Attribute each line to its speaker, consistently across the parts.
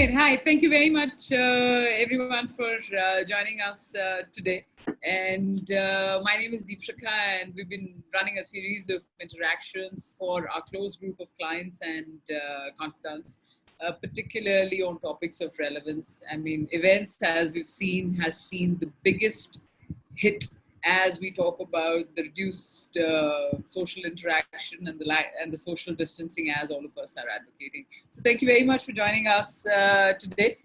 Speaker 1: Great. Hi. Thank you very much, everyone, for joining us today. And my name is Deepshikha, and we've been running a series of interactions for our close group of clients and confidants, particularly on topics of relevance. I mean, events, as we've seen, has seen the biggest hit as we talk about the reduced social interaction and the social distancing, as all of us are advocating. So thank you very much for joining us today.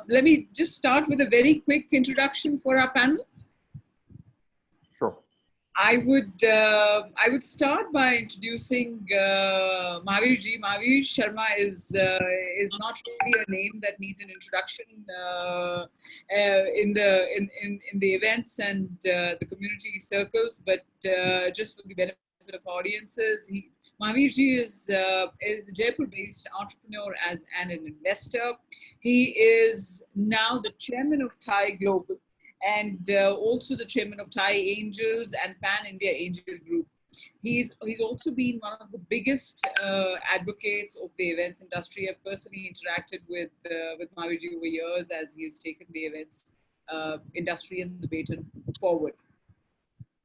Speaker 1: Let me just start with a very quick introduction for our panel.
Speaker 2: Sure.
Speaker 1: I would start by introducing Mahavir ji. Mahavir Sharma is not really a name that needs an introduction in the events and the community circles, but just for the benefit of audiences, Mahavir ji is a Jaipur-based entrepreneur and an investor. He is now the chairman of Thai Global, and also the chairman of Thai Angels and Pan India Angel Group. He's also been one of the biggest advocates of the events industry. I've personally interacted with Mahavir ji over years as he has taken the events industry and the baton forward.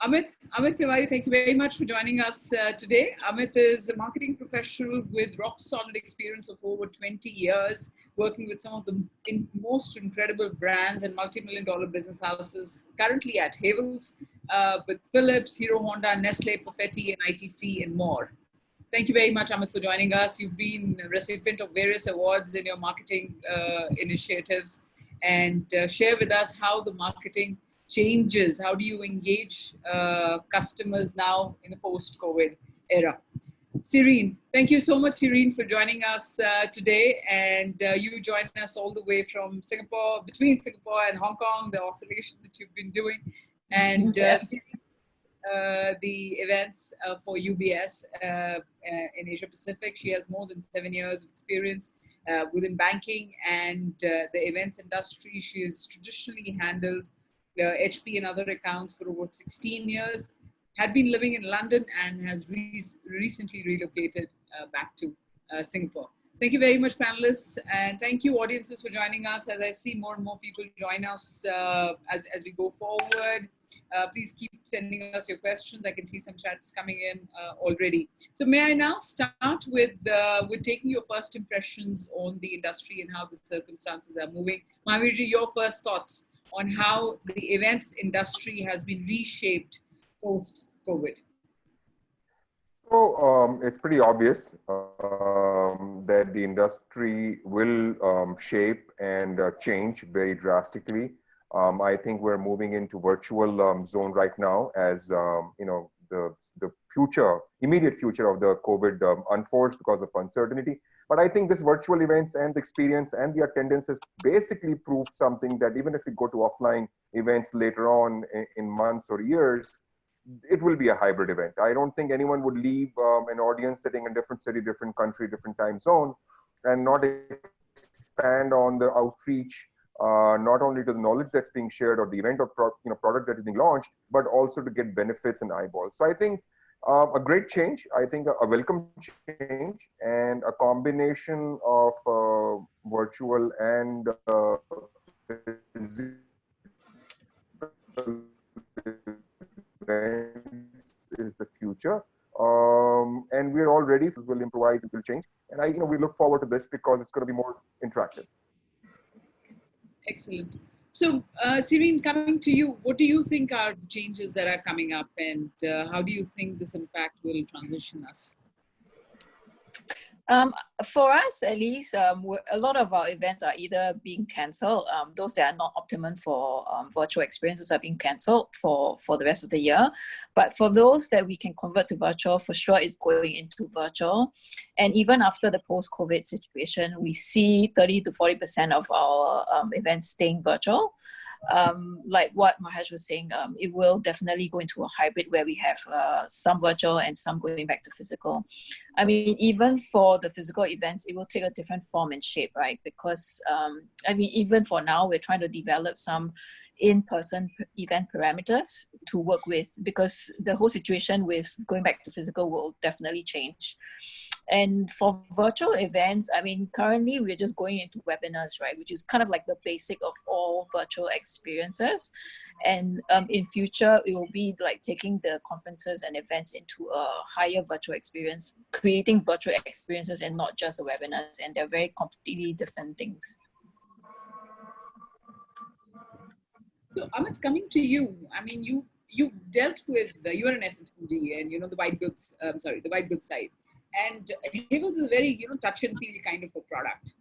Speaker 1: Amit Tiwari, thank you very much for joining us today. Amit is a marketing professional with rock-solid experience of over 20 years, working with some of the most incredible brands and multi-million-dollar business houses, currently at Havells, with Philips, Hero Honda, Nestle, Perfetti, and ITC, and more. Thank you very much, Amit, for joining us. You've been a recipient of various awards in your marketing initiatives, and share with us how the marketing changes. How do you engage customers now in the post-COVID era? Serene, thank you so much, Serene, for joining us today. And you join us all the way from Singapore, between Singapore and Hong Kong, the oscillation that you've been doing. And the events for UBS in Asia Pacific. She has more than 7 years of experience within banking and the events industry. She has traditionally handled HP and other accounts for over 16 years, had been living in London and has recently relocated back to Singapore. Thank you very much, panelists, and thank you, audiences, for joining us. As I see more and more people join us as we go forward, please keep sending us your questions. I can see some chats coming in already. So may I now start with taking your first impressions on the industry and how the circumstances are moving. Mahavir ji, your first thoughts on how the events industry has been reshaped post-COVID?
Speaker 2: So it's pretty obvious that the industry will shape and change very drastically. I think we're moving into virtual zone right now as the immediate future of the COVID unfolds because of uncertainty. But I think this virtual events and the experience and the attendance has basically proved something that even if we go to offline events later on in months or years, it will be a hybrid event. I don't think anyone would leave an audience sitting in different city, different country, different time zone and not expand on the outreach, not only to the knowledge that's being shared or the event or product that is being launched, but also to get benefits and eyeballs. So I think a great change, I think a welcome change, and a combination of virtual and physical events is the future. And we're all ready. We'll improvise, it will change. And we look forward to this because it's going to be more interactive.
Speaker 1: Excellent. So, Serene, coming to you, what do you think are the changes that are coming up, and how do you think this impact will transition us?
Speaker 3: For us, at least, a lot of our events are either being cancelled. Those that are not optimum for virtual experiences are being cancelled for the rest of the year. But for those that we can convert to virtual, for sure, it's going into virtual. And even after the post-COVID situation, we see 30 to 40% of our events staying virtual. Like what Mahesh was saying, it will definitely go into a hybrid where we have some virtual and some going back to physical. I mean, even for the physical events, it will take a different form and shape, right? Because, I mean, even for now, we're trying to develop some in-person event parameters to work with, because the whole situation with going back to physical will definitely change. And for virtual events, I mean, currently we're just going into webinars, right? Which is kind of like the basic of all virtual experiences. And in future, it will be like taking the conferences and events into a higher virtual experience, creating virtual experiences and not just webinars. And they're very completely different things.
Speaker 1: So Amit, coming to you, I mean, you've dealt with you are an FMCG and the white goods, the white goods side, and Havells is a very touch and feel kind of a product,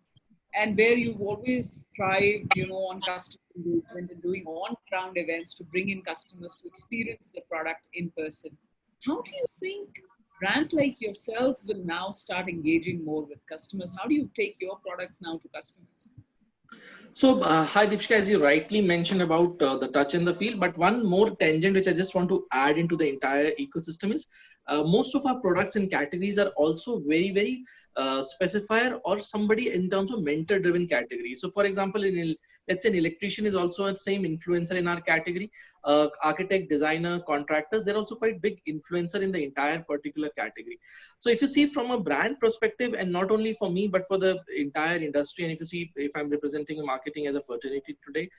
Speaker 1: and where you've always thrived on customer engagement and doing on-ground events to bring in customers to experience the product in person. How do you think brands like yourselves will now start engaging more with customers? How do you take your products now to customers?
Speaker 4: So, hi Deepshikha, as you rightly mentioned about the touch and the feel, but one more tangent which I just want to add into the entire ecosystem is most of our products and categories are also very, very specifier or somebody in terms of mentor driven category. So for example, let's say an electrician is also a same influencer in our category. Architect, designer, contractors, they're also quite big influencer in the entire particular category. So if you see from a brand perspective, and not only for me, but for the entire industry, and if you see, if I'm representing marketing as a fraternity today,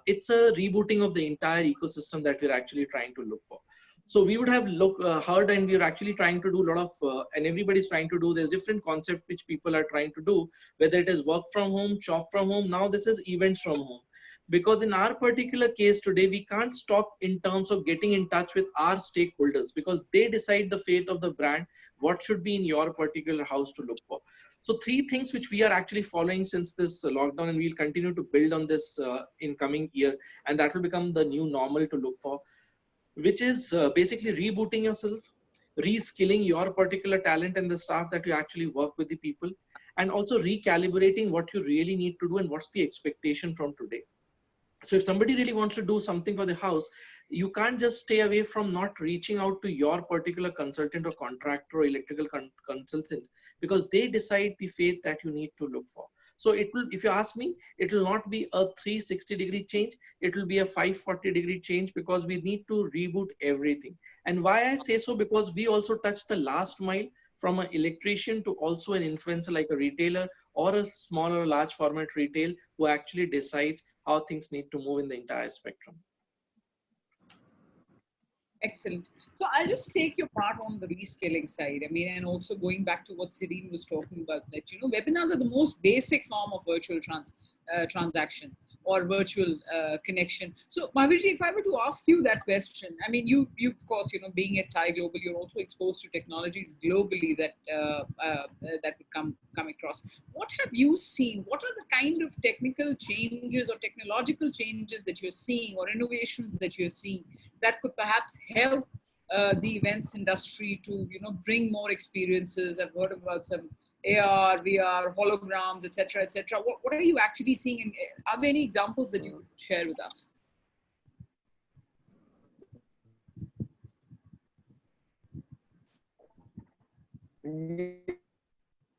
Speaker 4: it's a rebooting of the entire ecosystem that we're actually trying to look for. So we would have heard, and we're actually trying to do a lot of, and everybody's trying to do, there's different concept which people are trying to do, whether it is work from home, shop from home, now this is events from home. Because in our particular case today, we can't stop in terms of getting in touch with our stakeholders, because they decide the fate of the brand, what should be in your particular house to look for. So 3 things which we are actually following since this lockdown, and we'll continue to build on this in coming year, and that will become the new normal to look for, which is basically rebooting yourself, reskilling your particular talent and the staff that you actually work with the people, and also recalibrating what you really need to do and what's the expectation from today. So if somebody really wants to do something for the house, you can't just stay away from not reaching out to your particular consultant or contractor or electrical consultant, because they decide the fate that you need to look for. So it will, if you ask me, it will not be a 360-degree change. It will be a 540-degree change, because we need to reboot everything. And why I say so, because we also touch the last mile from an electrician to also an influencer like a retailer or a small or large format retail who actually decides how things need to move in the entire spectrum.
Speaker 1: Excellent. So I'll just take your part on the reskilling side. I mean, and also going back to what Serene was talking about, that, webinars are the most basic form of virtual transaction or virtual connection. So Mahavir, if I were to ask you that question, I mean, you of course, being at Thai Global, you're also exposed to technologies globally that that would come across. What have you seen? What are the kind of technical changes or technological changes that you're seeing, or innovations that you're seeing that could perhaps help the events industry to, bring more experiences? I've heard about some AR, VR, holograms, etc., etc. What are you actually seeing? And are there any examples that you could share with us?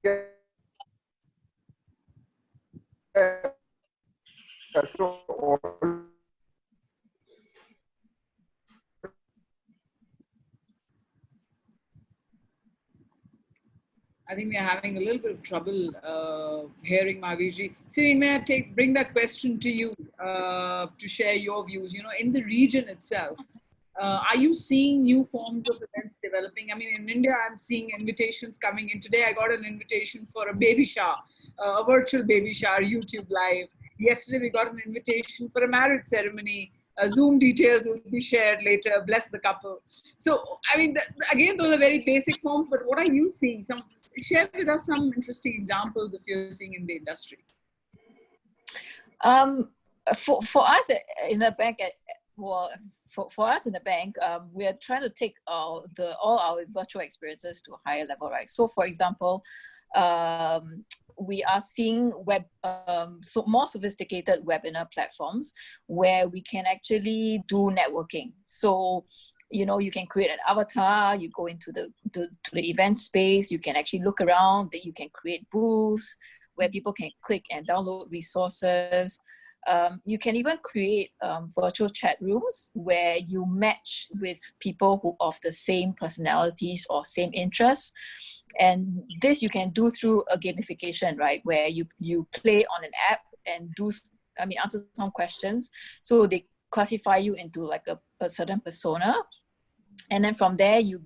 Speaker 2: Yeah. So
Speaker 1: I think we're having a little bit of trouble hearing Mahavir. Serene, may I bring that question to you to share your views? In the region itself, are you seeing new forms of events developing? I mean, in India, I'm seeing invitations coming in. Today, I got an invitation for a baby shower, a virtual baby shower, YouTube Live. Yesterday, we got an invitation for a marriage ceremony. Zoom details will be shared later. Bless the couple. So, I mean, again, those are very basic forms, but what are you seeing? Share with us some interesting examples if you're seeing in the industry.
Speaker 3: For us in the bank, for us in the bank, we are trying to take all our virtual experiences to a higher level, right? So, for example, we are seeing so more sophisticated webinar platforms where we can actually do networking. So, you can create an avatar, you go into the event space, you can actually look around, that you can create booths where people can click and download resources. You can even create virtual chat rooms where you match with people who of the same personalities or same interests. And this you can do through a gamification, right? Where you play on an app and answer some questions. So they classify you into like a certain persona. And then from there, you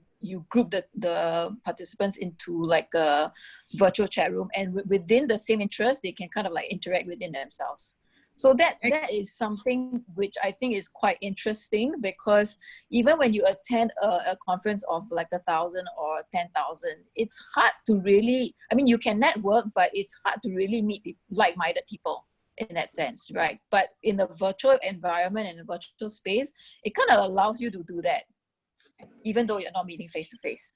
Speaker 3: group the participants into like a virtual chat room, and within the same interest, they can kind of like interact within themselves. So that is something which I think is quite interesting, because even when you attend a conference of like 1,000 or 10,000, it's hard to really, you can network, but it's hard to really meet like-minded people in that sense, right? But in the virtual environment and the virtual space, it kind of allows you to do that, even though you're not meeting face to face.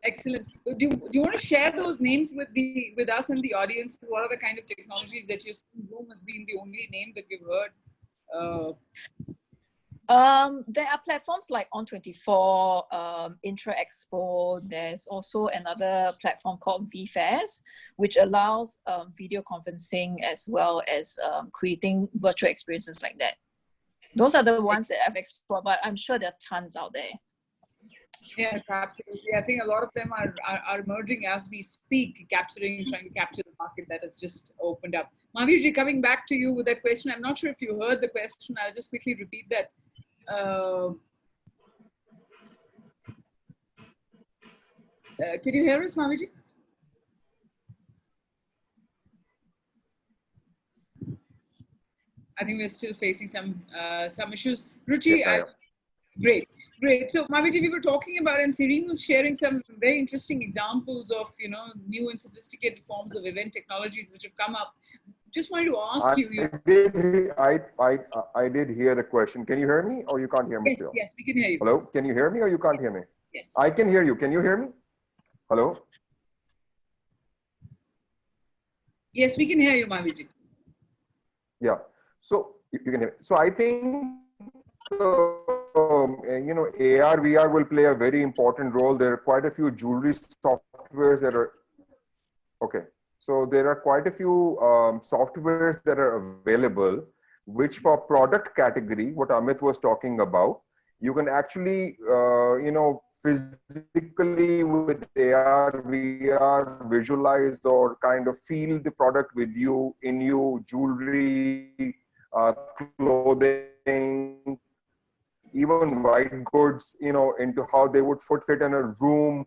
Speaker 1: Excellent. Do you want to share those names with us and the audience? What are the kind of technologies that you're seeing? Zoom has been the only name that we've heard.
Speaker 3: There are platforms like On24, Intra Expo. There's also another platform called VFairs, which allows video conferencing as well as creating virtual experiences like that. Those are the ones that I've explored, but I'm sure there are tons out there.
Speaker 1: Yes, absolutely. I think a lot of them are emerging as we speak, trying to capture the market that has just opened up. Mahavirji, coming back to you with that question, I'm not sure if you heard the question. I'll just quickly repeat that. Can you hear us, Mahavirji? I think we're still facing some issues. Ruchi,
Speaker 2: Yes,
Speaker 1: Great. So, Mahavir, we were talking about, and Serene was sharing some very interesting examples of, new and sophisticated forms of event technologies which have come up. Just wanted to ask you.
Speaker 2: I did hear the question. Can you hear me, or you can't hear me still?
Speaker 1: Yes, we can hear you.
Speaker 2: Hello, can you hear me, or you can't hear me?
Speaker 1: Yes.
Speaker 2: I can hear you. Can you hear me? Hello?
Speaker 1: Yes, we can hear you, Mahavir.
Speaker 2: Yeah. So you can hear. So I think AR, VR will play a very important role. There are quite a few jewelry softwares that are okay. So there are quite a few softwares that are available, which for product category, what Amit was talking about, you can actually physically with AR, VR visualize or kind of feel the product with you, in you, jewelry, clothing, even white goods, into how they would fit in a room,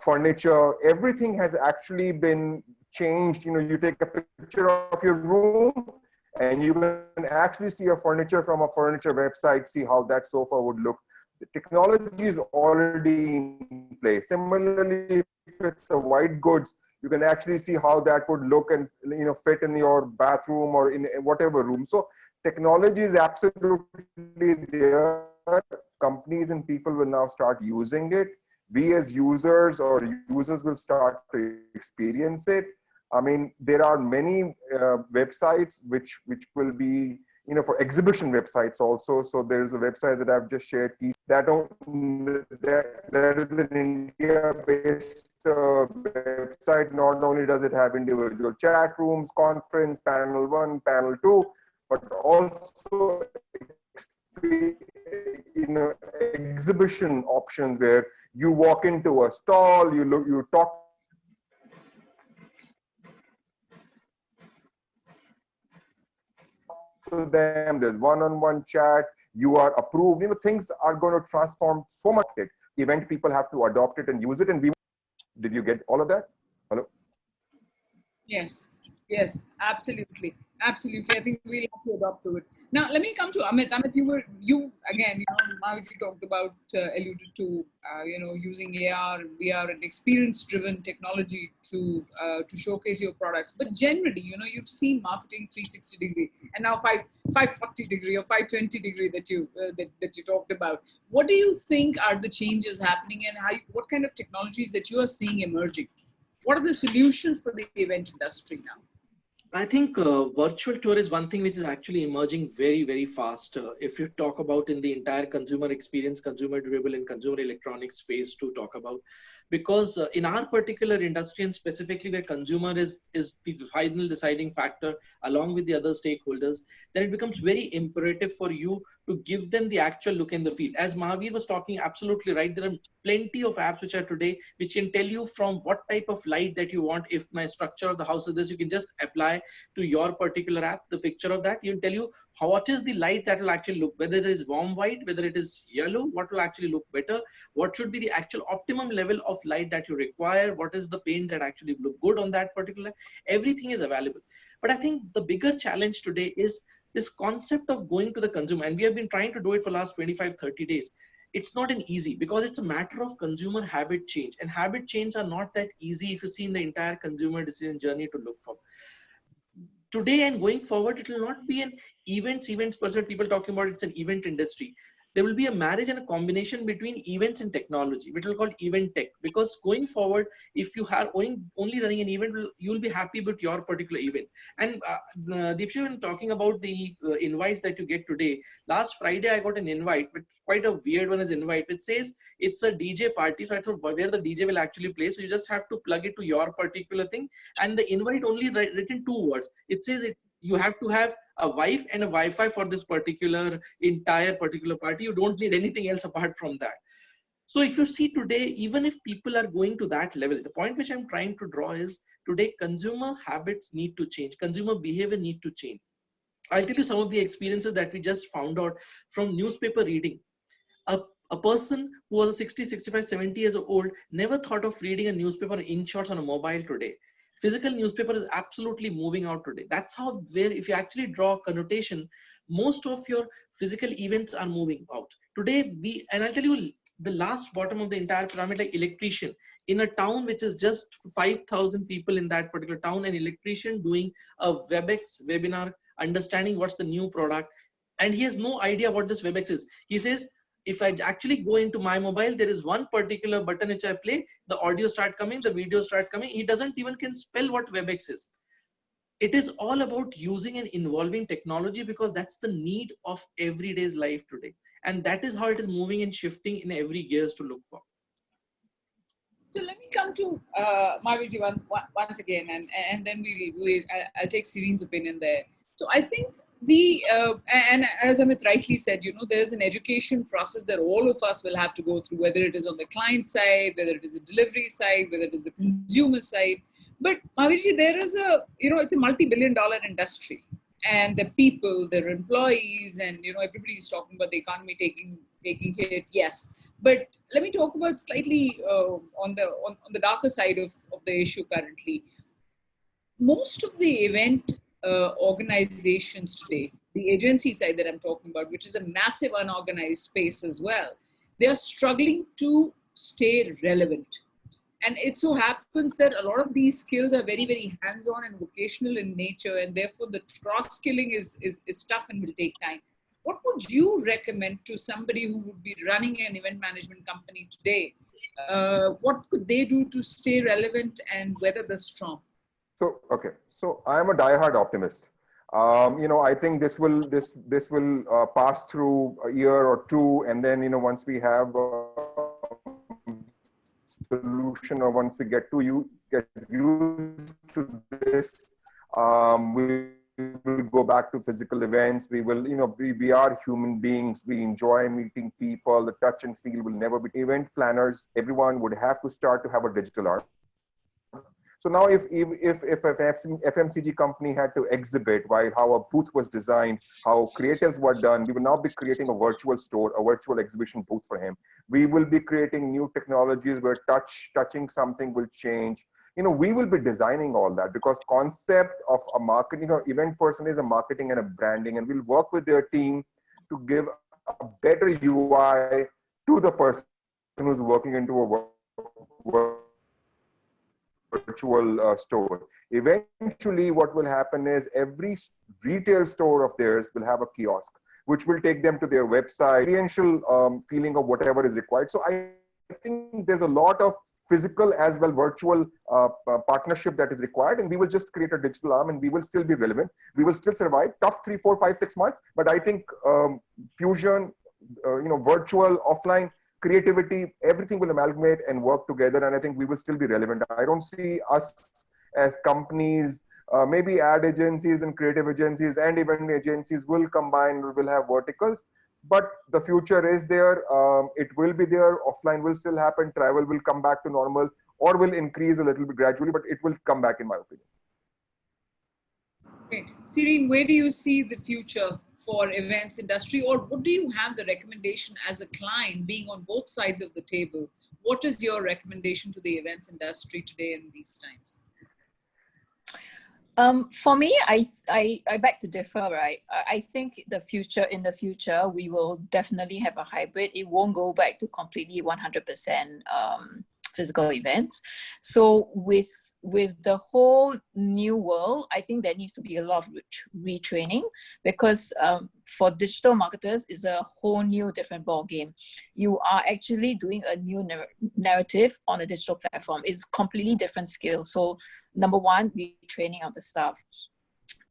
Speaker 2: furniture, everything has actually been changed. You take a picture of your room and you can actually see a furniture from a furniture website, see how that sofa would look. The technology is already in place. Similarly, if it's a white goods, you can actually see how that would look and fit in your bathroom or in whatever room. So technology is absolutely there. Companies and people will now start using it. We as users will start to experience it. I mean, there are many websites which will be, for exhibition websites also. So there's a website that I've just shared that is an India-based website. Not only does it have individual chat rooms, conference, panel 1, panel 2, but also exhibition options where you walk into a stall, you talk to them, there's one-on-one chat, you are approved. Things are going to transform so much. Event people have to adopt it and use it. And did you get all of that? Hello?
Speaker 1: Yes, absolutely. I think we'll have to adopt to it. Now, let me come to Amit. Amit, you again, Mahavir talked about, alluded to, using AR, VR and experience-driven technology to showcase your products. But generally, you've seen marketing 360 degree and now 540 degree or 520 degree that you talked about. What do you think are the changes happening, and what kind of technologies that you are seeing emerging? What are the solutions for the event industry now?
Speaker 4: I think virtual tour is one thing which is actually emerging very, very fast. If you talk about in the entire consumer experience, consumer durable and consumer electronics space to talk about, because in our particular industry and specifically where consumer is the final deciding factor along with the other stakeholders, then it becomes very imperative for you to give them the actual look and the feel. As Mahavir was talking, absolutely right. There are plenty of apps which are today which can tell you from what type of light that you want. If my structure of the house is this, you can just apply to your particular app the picture of that. You'll tell you what is the light that will actually look, whether it is warm white, whether it is yellow, what will actually look better, what should be the actual optimum level of light that you require, what is the paint that actually look good on that particular. Everything is available. But I think the bigger challenge today is this concept of going to the consumer, and we have been trying to do it for the last 25-30 days. It's not an easy, because it's a matter of consumer habit change, and habit change are not that easy if you see in the entire consumer decision journey to look for. Today and going forward, it will not be an events person, people talking about it's an event industry. There will be a marriage and a combination between events and technology, which will call event tech. Because going forward, if you are only running an event, you'll be happy with your particular event. And Deepshikha, when talking about the invites that you get today, last Friday I got an invite, but quite a weird one, is invite. It says it's a DJ party. So I thought where the DJ will actually play. So you just have to plug it to your particular thing. And the invite only written 2 words. It says you have to have a wife and a Wi-Fi for this entire particular party. You don't need anything else apart from that. So if you see today, even if people are going to that level, the point which I'm trying to draw is today consumer habits need to change. Consumer behavior need to change. I'll tell you some of the experiences that we just found out from newspaper reading. A person who was a 60, 65, 70 years old never thought of reading a newspaper in shots on a mobile today. Physical newspaper is absolutely moving out today. That's how, where if you actually draw a connotation, most of your physical events are moving out. Today, and I'll tell you the last bottom of the entire pyramid, like electrician. In a town which is just 5,000 people in that particular town, an electrician doing a WebEx webinar, understanding what's the new product. And he has no idea what this WebEx is. He says, if I actually go into my mobile, there is one particular button which I play, the audio start coming, the video start coming. He doesn't even can spell what WebEx is. It is all about using and involving technology, because that's the need of everyday's life today. And that is how it is moving and shifting in every gears to look for.
Speaker 1: So let me come to Mahavirji once again, and then I'll take Serene's opinion there. So I think and as Amit rightly said, there's an education process that all of us will have to go through, whether it is on the client side, whether it is a delivery side, whether it is the consumer side. But Mahavirji, there is it's a multi-billion-dollar industry, and the people, their employees, and everybody's talking about the economy taking hit. Yes, but let me talk about slightly on the darker side of the issue currently. Most of the event organizations today, the agency side that I'm talking about, which is a massive unorganized space as well, they are struggling to stay relevant. And it so happens that a lot of these skills are very, very hands-on and vocational in nature, and therefore the cross-skilling is tough and will take time. What would you recommend to somebody who would be running an event management company today? What could they do to stay relevant and weather the storm?
Speaker 2: So, okay. So I am a diehard optimist. I think this will pass through a year or two, and then once we have a solution, or once we get used to this, we will go back to physical events. We will, we are human beings. We enjoy meeting people. The touch and feel will never be. Event planners, everyone would have to start to have a digital art. So now if an FMCG company had to exhibit how a booth was designed, how creatives were done, we will now be creating a virtual store, a virtual exhibition booth for him. We will be creating new technologies where touching something will change. We will be designing all that, because concept of a marketing or event person is a marketing and a branding, and we'll work with their team to give a better UI to the person who's working into a virtual store. Eventually, what will happen is every retail store of theirs will have a kiosk, which will take them to their website, experiential feeling of whatever is required. So I think there's a lot of physical as well virtual partnership that is required, and we will just create a digital arm, and we will still be relevant. We will still survive tough 3, 4, 5, 6 months. But I think fusion, virtual, offline, creativity, everything will amalgamate and work together, and I think we will still be relevant. I don't see us as companies, maybe ad agencies and creative agencies and event agencies will combine, will have verticals, but the future is there. It will be there. Offline will still happen. Travel will come back to normal or will increase a little bit gradually, but it will come back in my opinion.
Speaker 1: Great. Serene, where do you see the future for events industry, or what do you have the recommendation as a client being on both sides of the table? What is your recommendation to the events industry today in these times?
Speaker 3: For me, I beg to differ, right? I think in the future, we will definitely have a hybrid. It won't go back to completely 100% physical events. So with the whole new world, I think there needs to be a lot of retraining, because for digital marketers, it's a whole new different ball game. You are actually doing a new narrative on a digital platform. It's completely different skill. So number one, retraining of the staff.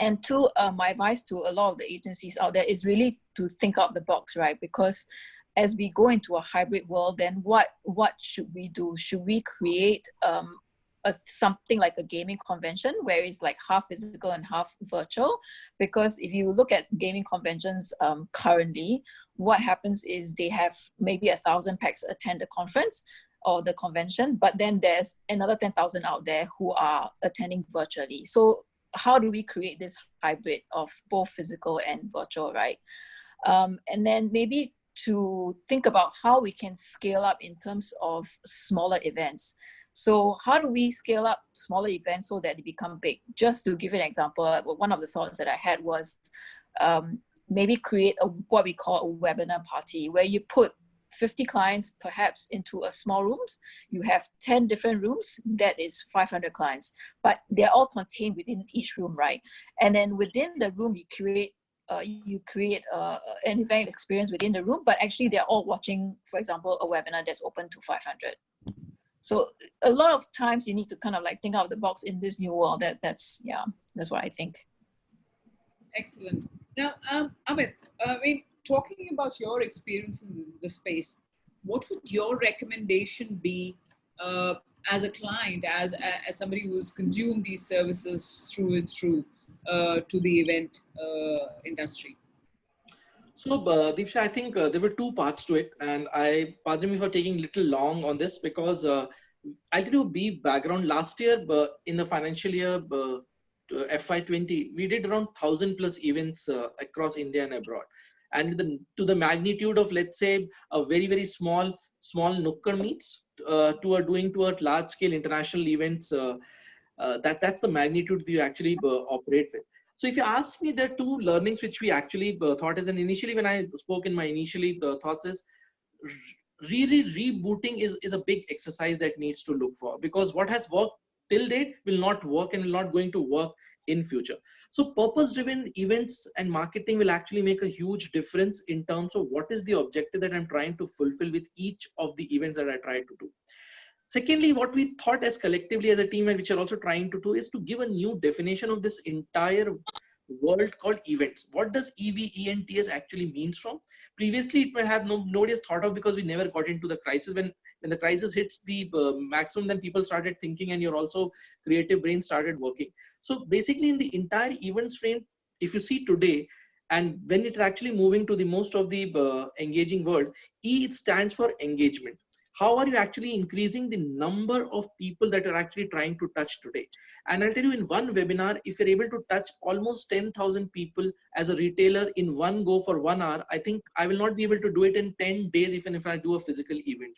Speaker 3: And two, my advice to a lot of the agencies out there is really to think out the box, right? Because as we go into a hybrid world, then what should we do? Should we create something like a gaming convention where it's like half physical and half virtual? Because if you look at gaming conventions currently, what happens is they have maybe 1,000 packs attend the conference or the convention, but then there's another 10,000 out there who are attending virtually. So how do we create this hybrid of both physical and virtual, right? And then maybe to think about how we can scale up in terms of smaller events. So how do we scale up smaller events so that they become big? Just to give an example, one of the thoughts that I had was maybe create what we call a webinar party, where you put 50 clients perhaps into a small rooms. You have 10 different rooms, that is 500 clients, but they're all contained within each room, right? And then within the room, you create an event experience within the room, but actually they're all watching, for example, a webinar that's open to 500. So a lot of times you need to kind of like think out of the box in this new world. That's what I think.
Speaker 1: Excellent. Now, Amit, talking about your experience in the space, what would your recommendation be as a client, as somebody who's consumed these services through and through to the event industry?
Speaker 4: So, Deepshikha, I think there were two parts to it, and pardon me for taking a little long on this, because I'll tell you a brief background. Last year, in the financial year FY20, we did around 1,000 plus events across India and abroad. And to the magnitude of, let's say, a very, very small nukkad meets to large scale international events, that's the magnitude you actually operate with. So if you ask me, there are two learnings which we actually thought as, and initially when I spoke in my initially thoughts is, really rebooting is a big exercise that needs to look for, because what has worked till date will not work and will not going to work in future. So purpose driven events and marketing will actually make a huge difference in terms of what is the objective that I'm trying to fulfill with each of the events that I try to do. Secondly, what we thought as collectively as a team, and which are also trying to do, is to give a new definition of this entire world called events. What does EVENTS actually means from? Previously, it may have nobody has thought of, because we never got into the crisis. When the crisis hits the maximum, then people started thinking, and your also creative brain started working. So basically, in the entire events frame, if you see today, and when it's actually moving to the most of the engaging world, E, it stands for engagement. How are you actually increasing the number of people that you're actually trying to touch today? And I'll tell you, in one webinar, if you're able to touch almost 10,000 people as a retailer in one go for 1 hour, I think I will not be able to do it in 10 days, even if I do a physical event.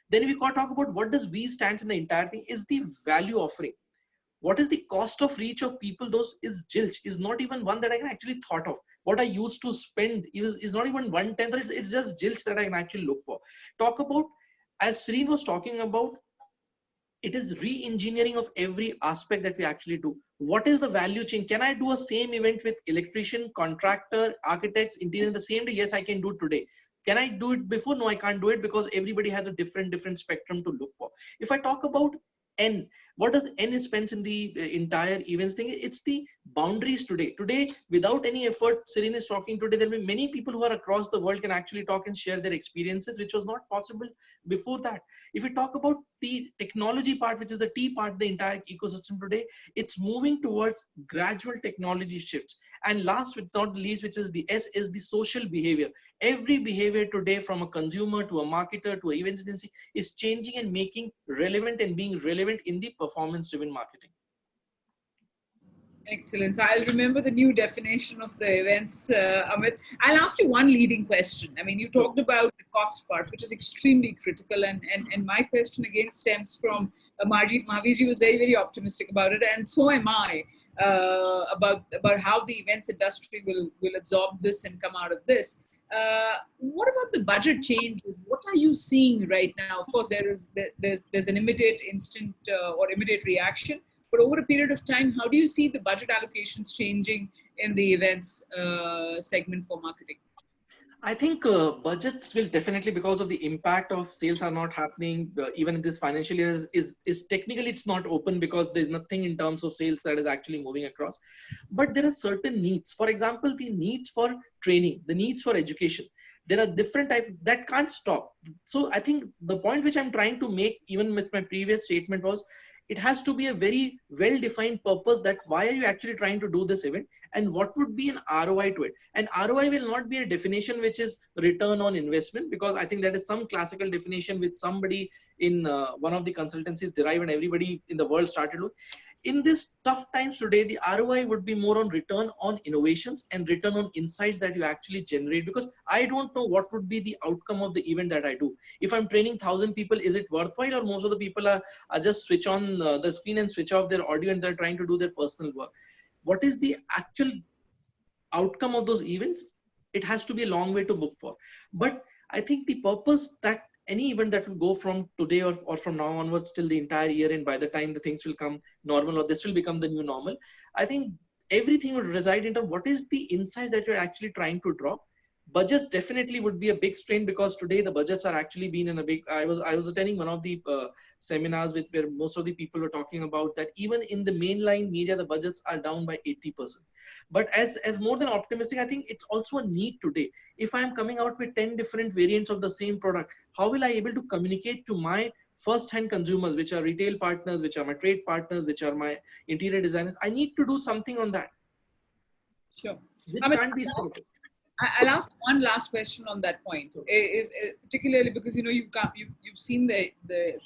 Speaker 4: Then we can talk about what does V stands in the entire thing is the value offering. What is the cost of reach of people? Those is zilch, is not even one that I can actually thought of. What I used to spend is not even 1/10, it's just zilch that I can actually look for. Talk about, as Serene was talking about, it is re-engineering of every aspect that we actually do. What is the value chain? Can I do a same event with electrician, contractor, architects, interior the same day? Yes, I can do today. Can I do it before? No, I can't do it because everybody has a different spectrum to look for. If I talk about N, what does N spends in the entire events thing? It's the boundaries today. Today, without any effort, Serene is talking today. There will be many people who are across the world can actually talk and share their experiences, which was not possible before that. If we talk about the technology part, which is the T part, the entire ecosystem today, it's moving towards gradual technology shifts. And last but not least, which is the S, is the social behavior. Every behavior today, from a consumer to a marketer to an event agency, is changing and making relevant and being relevant in the performance-driven marketing.
Speaker 1: Excellent. So I'll remember the new definition of the events, Amit. I'll ask you one leading question. I mean, you talked about the cost part, which is extremely critical. And my question again stems from Mahavirji was very, very optimistic about it. And so am I about how the events industry will absorb this and come out of this. What about the budget changes? What are you seeing right now? Of course, there's an immediate instant or immediate reaction. But over a period of time, how do you see the budget allocations changing in the events segment for marketing?
Speaker 4: I think budgets will definitely, because of the impact of sales are not happening, even in this financial year is technically it's not open because there's nothing in terms of sales that is actually moving across. But there are certain needs. For example, the needs for training, the needs for education. There are different types that can't stop. So I think the point which I'm trying to make, even with my previous statement, was it has to be a very well-defined purpose that why are you actually trying to do this event and what would be an ROI to it. And ROI will not be a definition which is return on investment, because I think that is some classical definition which somebody in one of the consultancies derived and everybody in the world started with. In this tough times today, the ROI would be more on return on innovations and return on insights that you actually generate, because I don't know what would be the outcome of the event that I do. If I'm training 1,000 people, is it worthwhile, or most of the people are just switch on the screen and switch off their audio and they're trying to do their personal work? What is the actual outcome of those events? It has to be a long way to book for. But I think the purpose that any event that will go from today or from now onwards till the entire year, and by the time the things will come normal or this will become the new normal, I think everything would reside into what is the insight that you're actually trying to draw. Budgets definitely would be a big strain, because today the budgets are actually being in a big, I was attending one of the seminars where most of the people were talking about that even in the mainline media, the budgets are down by 80%. But as more than optimistic, I think it's also a need today. If I'm coming out with 10 different variants of the same product, how will I able to communicate to my first-hand consumers, which are retail partners, which are my trade partners, which are my interior designers? I need to do something on that.
Speaker 1: Sure.
Speaker 4: Which can't be stopped.
Speaker 1: I'll ask one last question on that point. Is particularly because you've seen the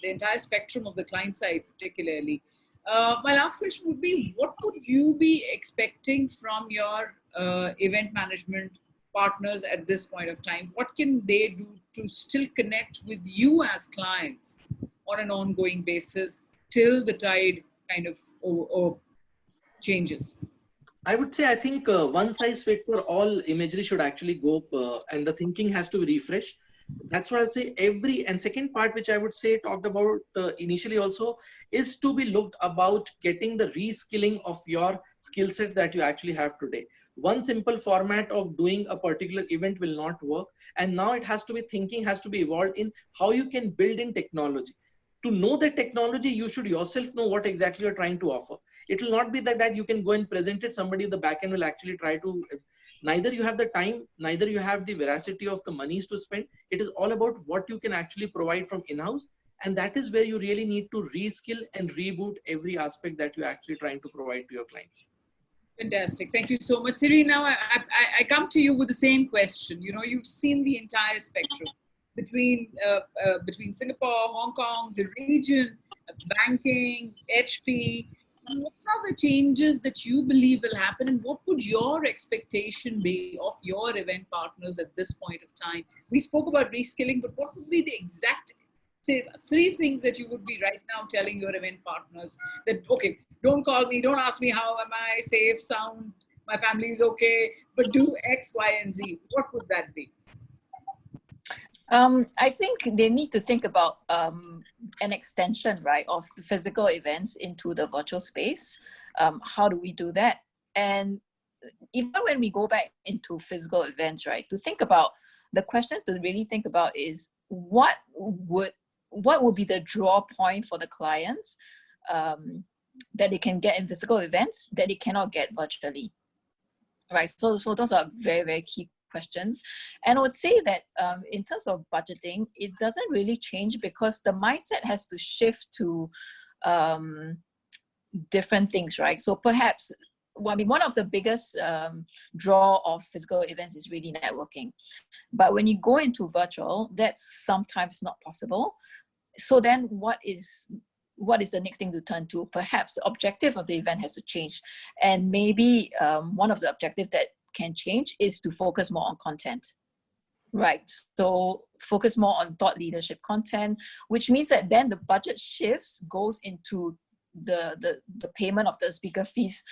Speaker 1: entire spectrum of the client side particularly. My last question would be, what would you be expecting from your event management partners at this point of time? What can they do to still connect with you as clients on an ongoing basis till the tide kind of changes?
Speaker 4: I would say, I think one size fit for all imagery should actually go, and the thinking has to be refreshed. That's what I would say. And second part, which I would say talked about initially also, is to be looked about getting the reskilling of your skill sets that you actually have today. One simple format of doing a particular event will not work. And now it has to be thinking, has to be evolved in how you can build in technology. To know the technology, you should yourself know what exactly you're trying to offer. It will not be that you can go and present it, somebody in the back end will actually try to, neither you have the time, neither you have the veracity of the monies to spend. It is all about what you can actually provide from in-house. And that is where you really need to reskill and reboot every aspect that you're actually trying to provide to your clients.
Speaker 1: Fantastic. Thank you so much. Serene, now I come to you with the same question. You've seen the entire spectrum between Singapore, Hong Kong, the region, banking, HP. What are the changes that you believe will happen, and what would your expectation be of your event partners at this point of time? We spoke about reskilling, but what would be the exact, say, 3 things that you would be right now telling your event partners that, okay, don't call me, don't ask me how am I, safe, sound, my family is okay, but do X, Y, and Z. What would that be?
Speaker 3: I think they need to think about an extension, right, of physical events into the virtual space. How do we do that? And even when we go back into physical events, right, to think about the question to really think about is what would be the draw point for the clients that they can get in physical events that they cannot get virtually, right? So those are very, very key questions. And I would say that in terms of budgeting, it doesn't really change because the mindset has to shift to different things, right? So perhaps, well, I mean, one of the biggest draw of physical events is really networking. But when you go into virtual, that's sometimes not possible. So then what is the next thing to turn to? Perhaps the objective of the event has to change. And maybe one of the objectives that can change is to focus more on content, right? So focus more on thought leadership content, which means that then the budget shifts, goes into the payment of the speaker fees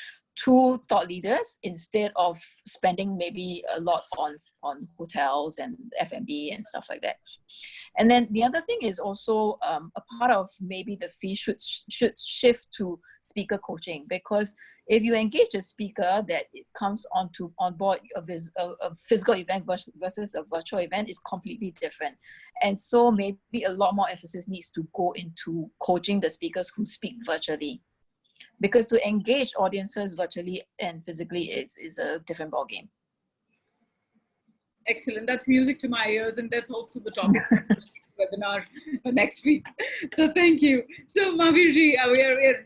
Speaker 3: to thought leaders instead of spending maybe a lot on hotels and F&B and stuff like that. And then the other thing is also a part of maybe the fee should shift to speaker coaching, because if you engage a speaker that it comes on board a physical event versus a virtual event is completely different. And so maybe a lot more emphasis needs to go into coaching the speakers who speak virtually. Because to engage audiences virtually and physically is a different ballgame.
Speaker 1: Excellent. That's music to my ears, and that's also the topic of the webinar next week. So thank you. So Mahavirji,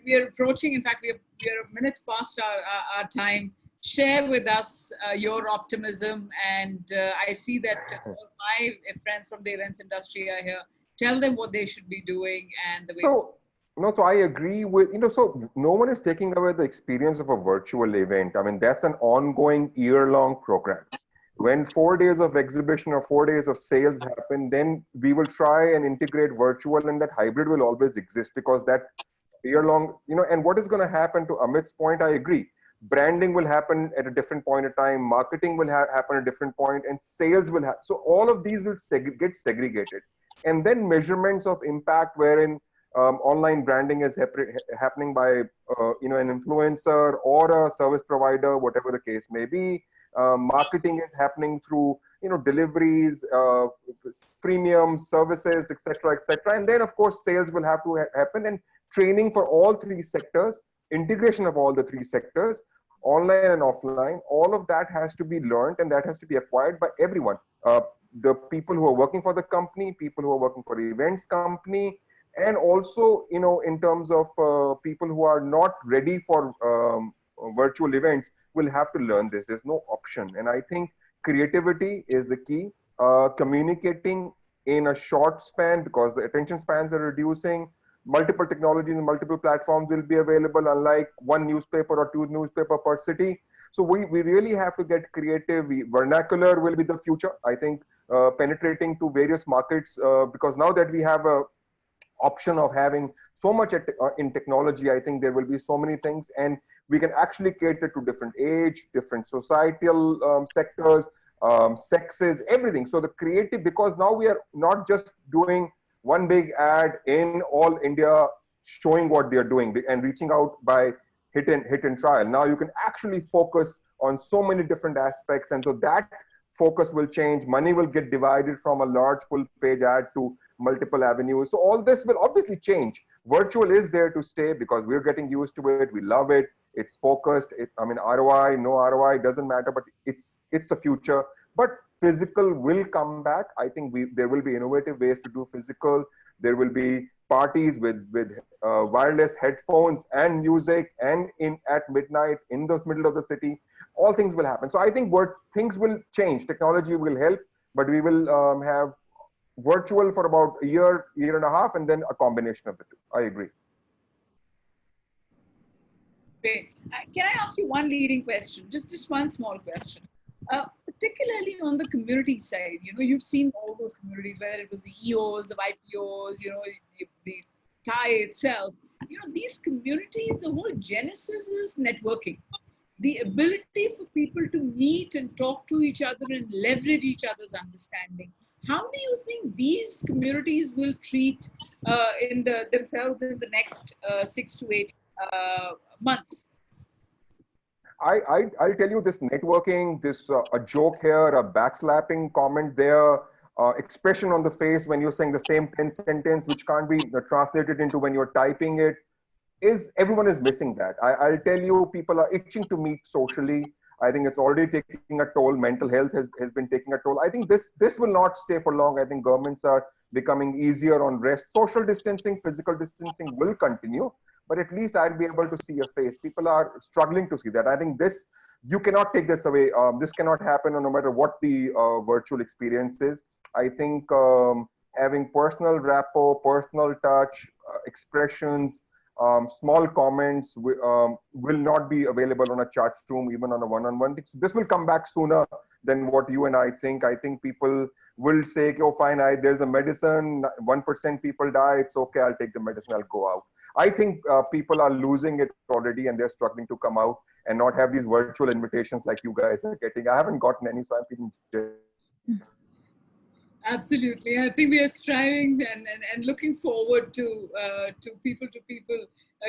Speaker 1: we are approaching. In fact, we are a minute past our time. Share with us your optimism, and I see that all my friends from the events industry are here. Tell them what they should be doing and the way.
Speaker 2: So I agree with, so no one is taking away the experience of a virtual event. I mean, that's an ongoing year-long program. When 4 days of exhibition or 4 days of sales happen, then we will try and integrate virtual, and that hybrid will always exist because that year-long, and what is going to happen, to Amit's point, I agree. Branding will happen at a different point in time, marketing will happen at a different point, and sales will happen. So all of these will get segregated. And then measurements of impact wherein online branding is happening by an influencer or a service provider, whatever the case may be. Marketing is happening through deliveries, premium services, etc., etc. And then of course sales will have to happen, and training for all three sectors, integration of all the three sectors, online and offline. All of that has to be learned, and that has to be acquired by everyone. The people who are working for the company, people who are working for the events company, and also, in terms of people who are not ready for virtual events will have to learn this. There's no option. And I think creativity is the key. Communicating in a short span, because the attention spans are reducing. Multiple technologies and multiple platforms will be available, unlike one newspaper or two newspapers per city. So we really have to get creative. Vernacular will be the future. I think penetrating to various markets, because now that we have a option of having so much in technology, I think there will be so many things, and we can actually cater to different age, different societal sectors, sexes, everything. So the creative, because now we are not just doing one big ad in all India showing what they're doing and reaching out by hit and trial. Now you can actually focus on so many different aspects, and so that focus will change. Money will get divided from a large full page ad to multiple avenues. So all this will obviously change. Virtual is there to stay because we're getting used to it. We love it. It's focused. ROI, no ROI, doesn't matter, but it's the future. But physical will come back. I think there will be innovative ways to do physical. There will be parties with wireless headphones and music, and at midnight in the middle of the city. All things will happen. So I think things will change. Technology will help, but we will have virtual for about a year and a half, and then a combination of the two. I agree.
Speaker 1: Great. Can I ask you one leading question? Just one small question. Particularly on the community side, you've seen all those communities, whether it was the EOs, the YPOs, the TIE itself. These communities, the whole genesis is networking. The ability for people to meet and talk to each other and leverage each other's understanding. How do you think these communities will treat themselves in the next 6 to 8 months?
Speaker 2: I'll tell you this networking, this a joke here, a backslapping comment there, expression on the face when you're saying the same 10 sentence, which can't be translated into when you're typing it, is everyone is missing that. I'll tell you, people are itching to meet socially. I think it's already taking a toll. Mental health has been taking a toll. I think this will not stay for long. I think governments are becoming easier on rest. Social distancing, physical distancing will continue, but at least I'll be able to see a face. People are struggling to see that. I think this, you cannot take this away. This cannot happen no matter what the virtual experience is. I think having personal rapport, personal touch, expressions, small comments will not be available on a chat room, even on a one-on-one thing. So this will come back sooner than what you and I think. I think people will say, oh, fine, there's a medicine, 1% people die, it's okay, I'll take the medicine, I'll go out. I think people are losing it already and they're struggling to come out and not have these virtual invitations like you guys are getting. I haven't gotten any, so I'm feeling jealous.
Speaker 1: Absolutely. I think we are striving and looking forward to people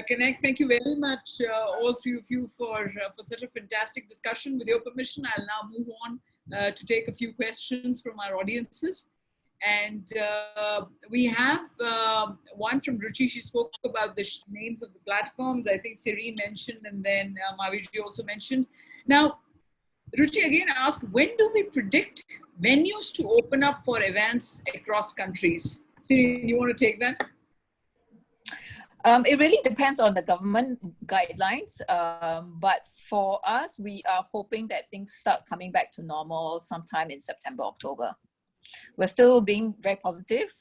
Speaker 1: connect. Thank you very much, all three of you, for such a fantastic discussion. With your permission, I'll now move on to take a few questions from our audiences. And we have one from Ruchi. She spoke about the names of the platforms. I think Serene mentioned, and then Mahavir also mentioned. Now, Ruchi again asked, when do we predict venues to open up for events across countries? Serene, you want to take that?
Speaker 3: It really depends on the government guidelines. But for us, we are hoping that things start coming back to normal sometime in September, October. We're still being very positive.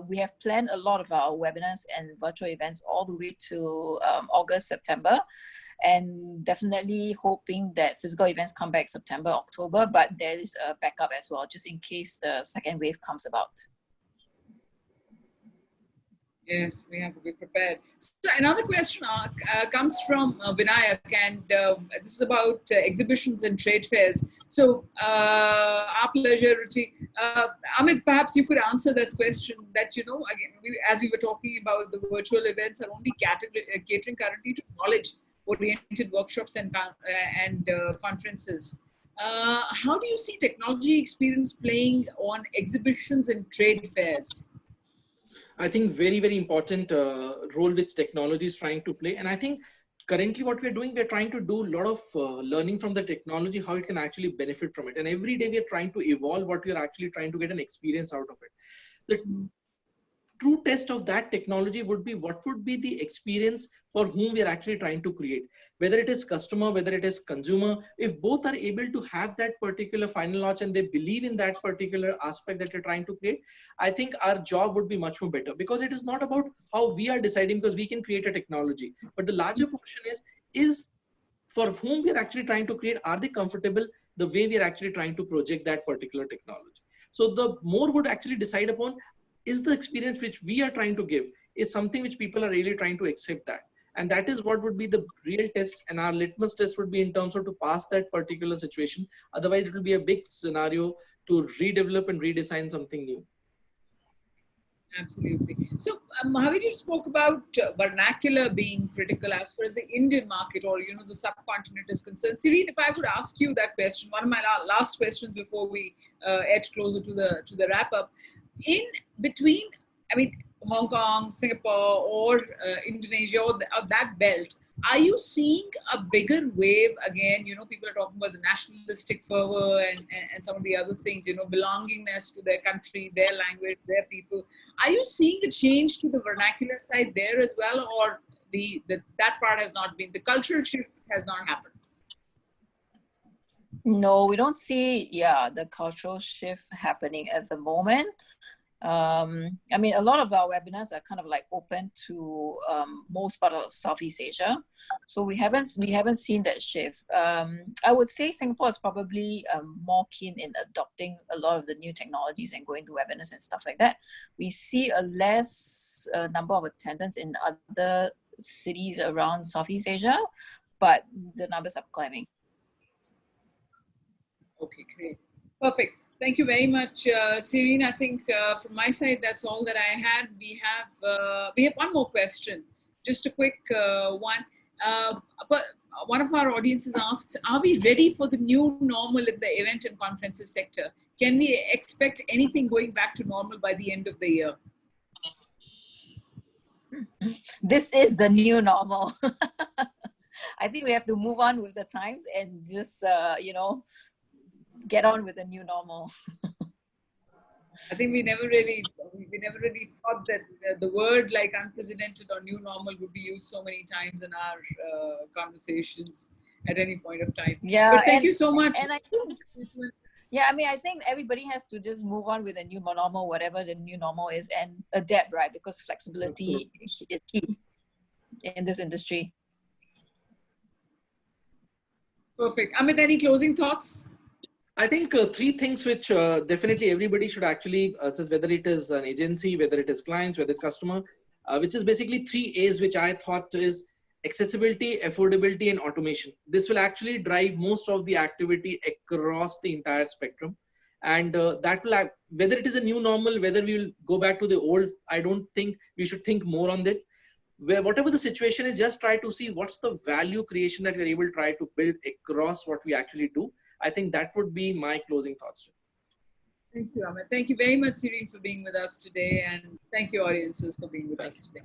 Speaker 3: We have planned a lot of our webinars and virtual events all the way to August, September. And definitely hoping that physical events come back September, October, but there is a backup as well, just in case the second wave comes about.
Speaker 1: Yes, we have to be prepared. So another question comes from Vinayak, and this is about exhibitions and trade fairs. So our pleasure, Ruchi. Amit, perhaps you could answer this question that, you know, again, as we were talking about, the virtual events are only catering currently to knowledge-oriented workshops and conferences. How do you see technology experience playing on exhibitions and trade fairs?
Speaker 4: I think very, very important role which technology is trying to play. And I think currently what we're doing, we're trying to do a lot of learning from the technology, how it can actually benefit from it. And every day we're trying to evolve what we're actually trying to get an experience out of it. The true test of that technology would be what would be the experience for whom we are actually trying to create, whether it is customer, whether it is consumer. If both are able to have that particular final notch and they believe in that particular aspect that you're trying to create, I think our job would be much more better, because it is not about how we are deciding, because we can create a technology, but the larger portion is for whom we are actually trying to create, are they comfortable the way we are actually trying to project that particular technology. So the more would actually decide upon, is the experience which we are trying to give is something which people are really trying to accept that. And that is what would be the real test, and our litmus test would be in terms of to pass that particular situation. Otherwise, it will be a big scenario to redevelop and redesign something new.
Speaker 1: Absolutely. So Mahavir just spoke about vernacular being critical as far as the Indian market, or, you know, the subcontinent is concerned. Serene, if I would ask you that question, one of my last questions before we edge closer to the wrap up, in between, I mean, Hong Kong, Singapore, or Indonesia, or that belt, are you seeing a bigger wave again? You know, people are talking about the nationalistic fervor and some of the other things, you know, belongingness to their country, their language, their people. Are you seeing a change to the vernacular side there as well, or that part has not been, the cultural shift has not happened?
Speaker 3: No, we don't see, the cultural shift happening at the moment. I mean, a lot of our webinars are kind of like open to most part of Southeast Asia, so we haven't seen that shift. I would say Singapore is probably more keen in adopting a lot of the new technologies and going to webinars and stuff like that. We see a less number of attendants in other cities around Southeast Asia, but the numbers are climbing.
Speaker 1: Okay, great, perfect. Thank you very much, Serene. I think from my side, that's all that I had. We have one more question, just a quick one. But one of our audiences asks, are we ready for the new normal in the event and conferences sector? Can we expect anything going back to normal by the end of the year?
Speaker 3: This is the new normal. I think we have to move on with the times and just, get on with the new normal.
Speaker 1: I think we never really thought that the word like unprecedented or new normal would be used so many times in our conversations at any point of time.
Speaker 3: Yeah.
Speaker 1: But thank you so much.
Speaker 3: And I think, I think everybody has to just move on with the new normal, whatever the new normal is, and adapt, right? Because flexibility is key in this industry.
Speaker 1: Perfect. Amit, any closing thoughts?
Speaker 4: I think three things which definitely everybody should actually assess, whether it is an agency, whether it is clients, whether it's customer, which is basically 3 A's, which I thought is accessibility, affordability, and automation. This will actually drive most of the activity across the entire spectrum. And that will, whether it is a new normal, whether we will go back to the old, I don't think we should think more on that. Where whatever the situation is, just try to see what's the value creation that we're able to try to build across what we actually do. I think that would be my closing thoughts.
Speaker 1: Thank you, Amit. Thank you very much, Serene, for being with us today. And thank you, audiences, for being with us today.